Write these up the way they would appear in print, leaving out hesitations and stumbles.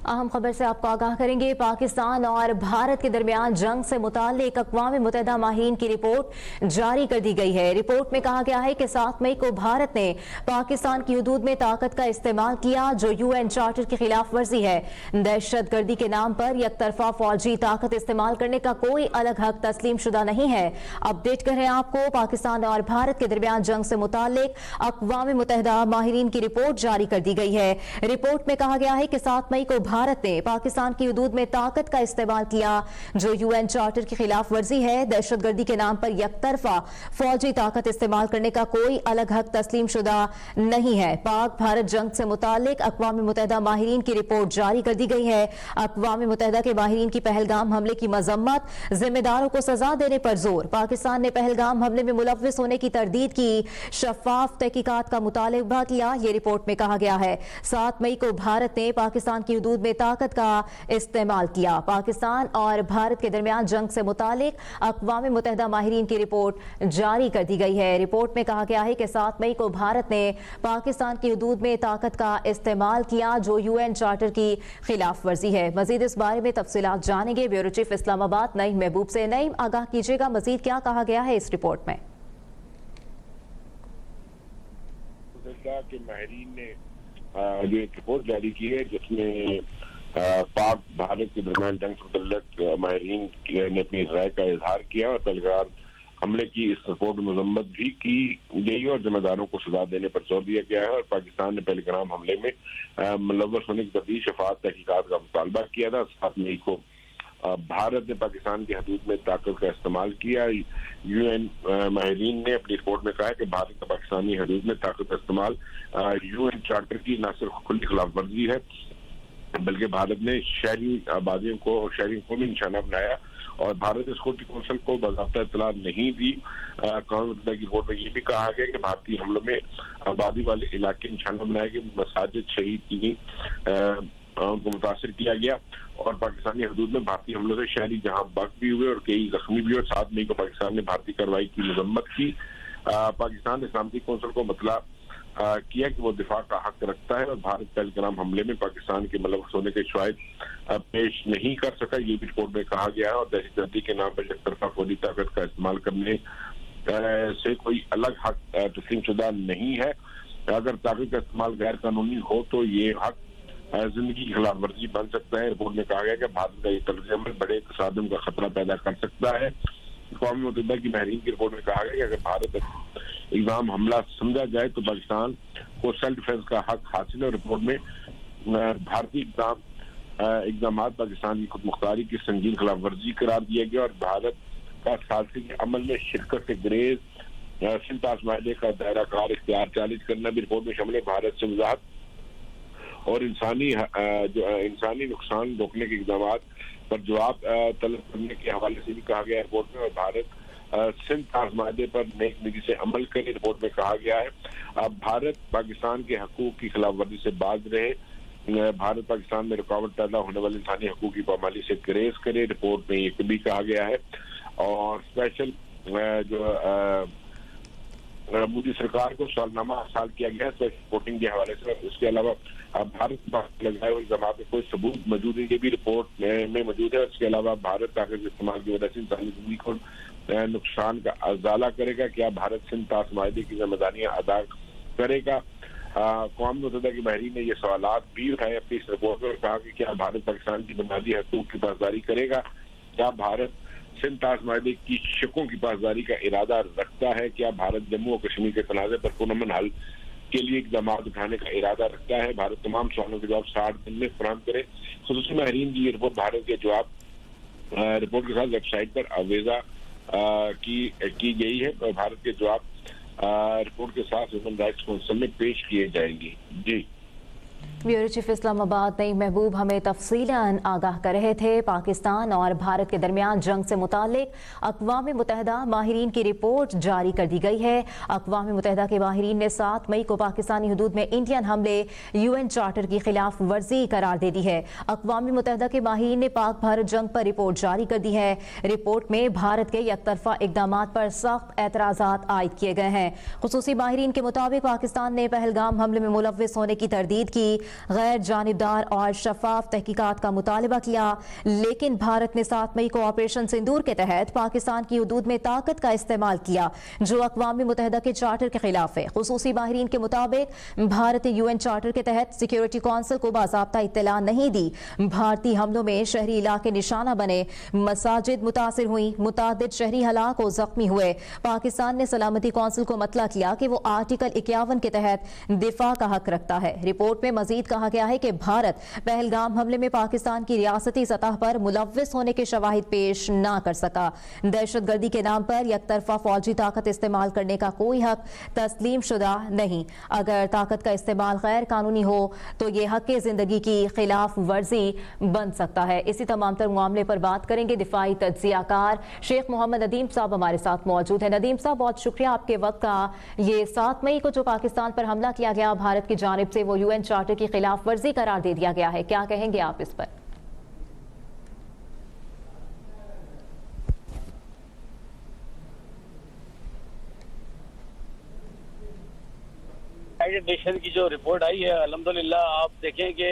अहम खबर से आपको आगाह करेंगे। पाकिस्तान और भारत के दरमियान जंग से मुताल्लिक अक़वाम मुत्तहिदा माहिरीन की रिपोर्ट जारी कर दी गई है। रिपोर्ट में कहा गया है कि 7 मई को भारत ने पाकिस्तान की हदूद में ताकत का इस्तेमाल किया, जो UN चार्टर की खिलाफ वर्जी है। दहशत गर्दी के नाम पर यकतरफा फौजी ताकत इस्तेमाल करने का कोई अलग हक तस्लीम शुदा नहीं है। अपडेट कर रहे हैं आपको, पाकिस्तान और भारत के दरमियान जंग से मुताल्लिक अक़वाम मुत्तहिदा माहिरीन की रिपोर्ट जारी कर दी गई है। रिपोर्ट में कहा गया है कि 7 मई को भारत ने पाकिस्तान की हदूद में ताकत का इस्तेमाल किया, जो UN चार्टर की खिलाफ वर्जी है। दहशतगर्दी के नाम पर यकतरफा फौजी ताकत इस्तेमाल करने का कोई अलग हक तस्लीम शुदा नहीं है। पाक भारत जंग से मुताल्लिक अक़वाम मुत्तहिदा माहिरीन की रिपोर्ट जारी कर दी गई है। अक़वाम मुत्तहिदा के माहिरीन की पहलगाम हमले की मजम्मत, जिम्मेदारों को सजा देने पर जोर। पाकिस्तान ने पहलगाम हमले में मुलव्विस होने की तरदीद की, शफाफ तहकीकात का मुतालबा किया। ये रिपोर्ट में कहा गया है 7 मई को भारत ने पाकिस्तान की हदूद में ताकत का इस्तेमाल किया। पाकिस्तान और भारत के दरमियान जंग से मुतालिक अक़वाम मुत्तहिदा माहिरीन की रिपोर्ट जारी कर दी गई है। रिपोर्ट में कहा गया है कि 7 मई को भारत ने पाकिस्तान की हदूद में ताकत का इस्तेमाल किया, जो UN चार्टर की खिलाफ वर्जी है। मजीद इस बारे में तफसीलात जानेंगे ब्यूरो चीफ इस्लामाबाद नईम महबूब से। नईम, आगाह कीजिएगा, मजीद क्या कहा गया है इस रिपोर्ट में? कि माहिरीन ने जो एक रिपोर्ट जारी की है, जिसमें पाक भारत के दरमियान जंग से मुतल्लिक माहिरीन ने अपनी राय का इजहार किया और पहलगाम हमले की इस रिपोर्ट में मजम्मत भी की गई और जिम्मेदारों को सजा देने पर जोर दिया गया है। और पाकिस्तान ने पहलगाम हमले में मुलव्वस होने की तरदीद शफात तहकीकात का मुतालबा किया था। 7 मई को भारत ने पाकिस्तान की हदूद में ताकत का इस्तेमाल किया। UN माहिरीन ने अपनी रिपोर्ट में कहा है कि भारत का पाकिस्तानी हदूद में ताकत का इस्तेमाल UN चार्टर की न सिर्फ खुली खिलाफ वर्जी है, बल्कि भारत ने शहरी आबादियों को और शहरियों को भी निशाना बनाया और भारत सिक्योरिटी कौंसिल को बाज़ाब्ता इत्तला नहीं दी। अक़वाम मुत्तहिदा की रिपोर्ट में ये भी कहा गया कि भारतीय हमलों में आबादी वाले इलाके निशाना बनाए गए, मसाजिद शहीद की गई, उनको मुतासर किया गया और पाकिस्तानी हदूद में भारतीय हमलों से शहरी जहां बक भी हुए और कई जख्मी भी हुए। 7 मई को पाकिस्तान ने भारतीय कार्रवाई की मजम्मत की। पाकिस्तान ने इस्लामी कौंसिल को मतला किया कि वो दिफा का हक रखता है और भारत पहलगाम हमले में पाकिस्तान के मुलव्वस होने के शवाहिद पेश नहीं कर सका, ये भी रिपोर्ट में कहा गया है। और दहशतगर्दी के नाम पर एकतरफा फौजी ताकत का इस्तेमाल करने से कोई अलग हक तस्लीम शुदा नहीं है। अगर ताकत का इस्तेमाल गैर कानूनी हो तो ये हक जिंदगी की खिलाफ वर्जी बन सकता है। रिपोर्ट में कहा गया कि भारत का ये तर्ज अमल बड़े तसादुम का खतरा पैदा कर सकता है। अक़वाम मुत्तहिदा की माहिरीन की रिपोर्ट में कहा गया कि अगर भारत इल्जाम हमला समझा जाए तो पाकिस्तान को सेल्फ डिफेंस का हक हासिल है। रिपोर्ट में भारतीय इक़दाम पाकिस्तान की खुद मुख्तारी की संगीन खिलाफ वर्जी करार दिया गया और भारत का सालसी अमल में शिरकत से गुरेज, सिंध माहे का दायरा कार इख्तियार चार्ज करना भी रिपोर्ट में शामिल है। भारत से वजाहत और इंसानी नुकसान रोकने के इक़दाम पर जवाब तलब करने के हवाले से भी कहा गया है रिपोर्ट में। और भारत सिंध माहे पर नेक निगी से अमल करे, रिपोर्ट में कहा गया है। अब भारत पाकिस्तान के हकूक की खिलाफ वर्जी से बाज रहे, भारत पाकिस्तान में रुकावट पैदा होने वाले इंसानी हकूक की पामाली से ग्रेज करे, रिपोर्ट में ये भी कहा गया है। और स्पेशल मोदी सरकार को सवालनामा हासिल किया गया है रिपोर्टिंग के हवाले से। उसके अलावा भारत लगाए हुए इल्जाम में कोई सबूत मौजूद है, ये भी रिपोर्ट में मौजूद है। उसके अलावा भारत ताकत के इस्तेमाल की वजह से इंसानी जिंदगी को नुकसान का अजाला करेगा, क्या भारत सिंध माहे की जिम्मेदारियां अदा करेगा? अक़वाम मुत्तहिदा की माहिरीन ने ये सवालात भी उठाए अपनी इस रिपोर्ट में, कहा कि क्या भारत पाकिस्तान की बुनियादी हकूक की पासदारी करेगा, क्या भारत सिंध माहे की शकों की पासदारी का इरादा रखता है, क्या भारत जम्मू और कश्मीर के तनाज़े पर पुरअमन हल के लिए इक़दाम उठाने का इरादा रखता है। भारत तमाम सवालों के जवाब 60 दिन में फराहम करे। खुसूसी माहिरीन की ये रिपोर्ट भारत के जवाब रिपोर्ट के साथ वेबसाइट पर आवेजा की गई है और भारत के जवाब रिपोर्ट के साथ ह्यूमन राइट्स काउंसिल में पेश किए जाएंगे। जी, ब्यूरो चीफ इस्लामाबाद नईम महबूब हमें तफसीलन आगाह कर रहे थे। पाकिस्तान और भारत के दरमियान जंग से मुतालिक अक़वाम मुत्तहिदा माहिरीन की रिपोर्ट जारी कर दी गई है। अक़वाम मुत्तहिदा के माहिरीन ने 7 मई को पाकिस्तानी हदूद में इंडियन हमले UN चार्टर की खिलाफ वर्जी करार दे दी है। अक़वाम मुत्तहिदा के माहिरीन ने पाक भारत जंग पर रिपोर्ट जारी कर दी है। रिपोर्ट में भारत के यकतरफा इक़दामात पर सख्त एतराज़ात आयद किए गए हैं। खुसूसी माहिरीन के मुताबिक पाकिस्तान ने पहलगाम हमले में मुलव्विस होने की तरदीद की, गैर जानिबदार और शफाफ तहकीकात का मुतालबा किया, लेकिन भारत ने 7 मई को ऑपरेशन सिंदूर के तहत पाकिस्तान की हदूद में ताकत का इस्तेमाल किया, जो अक़वाम मुत्तहिदा के चार्टर के खिलाफ है। खुसूसी माहिरीन के मुताबिक भारत ने UN चार्टर के तहत सिक्योरिटी कौंसिल को बाज़ाब्ता इत्तला नहीं दी। भारतीय हमलों में शहरी इलाके निशाना बने, मसाजिद मुतासिर हुई, मुतादिद शहरी हलाक और जख्मी हुए। पाकिस्तान ने सलामती कौंसिल को मतला किया कि वो आर्टिकल 51 के तहत दिफा का हक रखता है। रिपोर्ट में मजीद कहा गया है कि भारत पहलगाम हमले में पाकिस्तान की रियासती सतह पर मुलव्विस होने के शवाहिद पेश न कर सका। दहशतगर्दी के नाम पर यकतरफा फौजी ताकत इस्तेमाल करने का कोई हक तस्लीम शुदा नहीं। अगर ताकत का इस्तेमाल गैर कानूनी हो तो ये हक जिंदगी की खिलाफ वर्जी बन सकता है। इसी तमाम तर मामले पर बात करेंगे। दिफाई तज्जियाकार शेख मोहम्मद नदीम साहब हमारे साथ मौजूद है। नदीम साहब, बहुत शुक्रिया आपके वक्त का। ये 7 मई को जो पाकिस्तान पर हमला किया गया भारत की जानिब से, वो UN चार्टर की खिलाफ वर्जी करार दे दिया गया है, क्या कहेंगे आप इस पर? यूनाइटेड नेशन की जो रिपोर्ट आई है, अल्हम्दुलिल्लाह आप देखें कि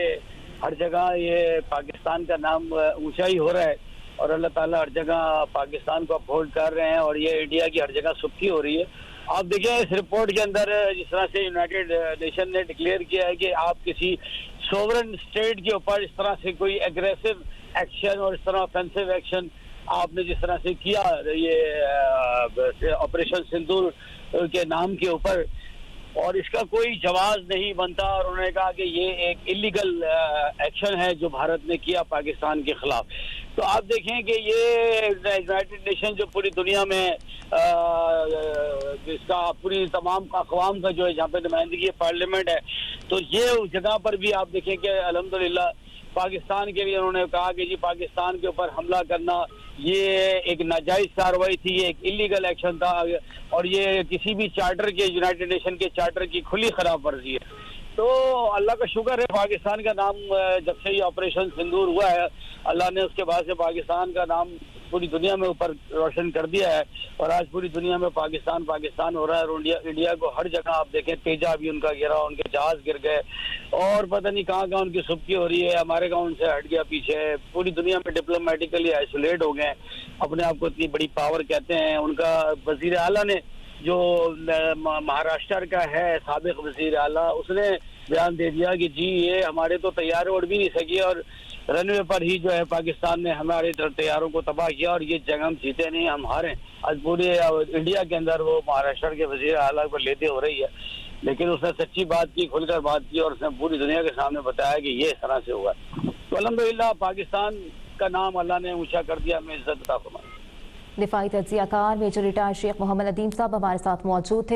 हर जगह ये पाकिस्तान का नाम ऊंचा ही हो रहा है और अल्लाह ताला हर जगह पाकिस्तान को अपहोल्ड कर रहे हैं और ये इंडिया की हर जगह सुबकी हो रही है। आप देखें इस रिपोर्ट के अंदर जिस तरह से यूनाइटेड नेशन ने डिक्लेयर किया है कि आप किसी सोवरेन स्टेट के ऊपर इस तरह से कोई एग्रेसिव एक्शन और इस तरह ऑफेंसिव एक्शन आपने जिस तरह से किया ये ऑपरेशन सिंदूर के नाम के ऊपर, और इसका कोई जवाब नहीं बनता। और उन्होंने कहा कि ये एक इलीगल एक्शन है जो भारत ने किया पाकिस्तान के खिलाफ। तो आप देखें कि ये यूनाइटेड नेशन जो पूरी दुनिया में इसका पूरी तमाम अक़वाम का जो है जहाँ पे नुमाइंदगी पार्लियामेंट है, तो ये उस जगह पर भी आप देखें कि अल्हम्दुलिल्लाह पाकिस्तान के लिए उन्होंने कहा कि जी पाकिस्तान के ऊपर हमला करना ये एक नाजायज कार्रवाई थी, ये एक इलीगल एक्शन था और ये किसी भी चार्टर के यूनाइटेड नेशन के चार्टर की खुली खिलाफ वर्जी है। तो अल्लाह का शुक्र है पाकिस्तान का नाम जब से ये ऑपरेशन सिंदूर हुआ है, अल्लाह ने उसके बाद से पाकिस्तान का नाम पूरी दुनिया में ऊपर रोशन कर दिया है और आज पूरी दुनिया में पाकिस्तान पाकिस्तान हो रहा है। और इंडिया को हर जगह आप देखें, तेजा भी उनका गिरा, उनके जहाज गिर गए और पता नहीं कहाँ कहाँ उनकी सुबकी हो रही है। हमारे गाँव उनसे हट गया पीछे, पूरी दुनिया में डिप्लोमेटिकली आइसोलेट हो गए, अपने आप को इतनी बड़ी पावर कहते हैं। उनका वजीर आला ने जो महाराष्ट्र का है साबिक वजीर आला, उसने बयान दे दिया कि जी ये हमारे तो तैयारे उड़ भी नहीं सकी और रनवे पर ही जो है पाकिस्तान ने हमारे तैयारों को तबाह किया और ये जंग हम जीते नहीं, हम हारे। आज पूरे इंडिया के अंदर वो महाराष्ट्र के वजीर आला पर लेते हो रही है, लेकिन उसने सच्ची बात की, खुलकर बात की और उसने पूरी दुनिया के सामने बताया कि ये इस तरह से हुआ। तो अल्हम्दुलिल्लाह पाकिस्तान का नाम अल्लाह ने ऊंचा कर दिया, हमें इज्जत अता फरमाई। दिफाई तज्जियाकार मेजर रिटायर्ड शेख मोहम्मद नदीम साहब हमारे साथ मौजूद थे।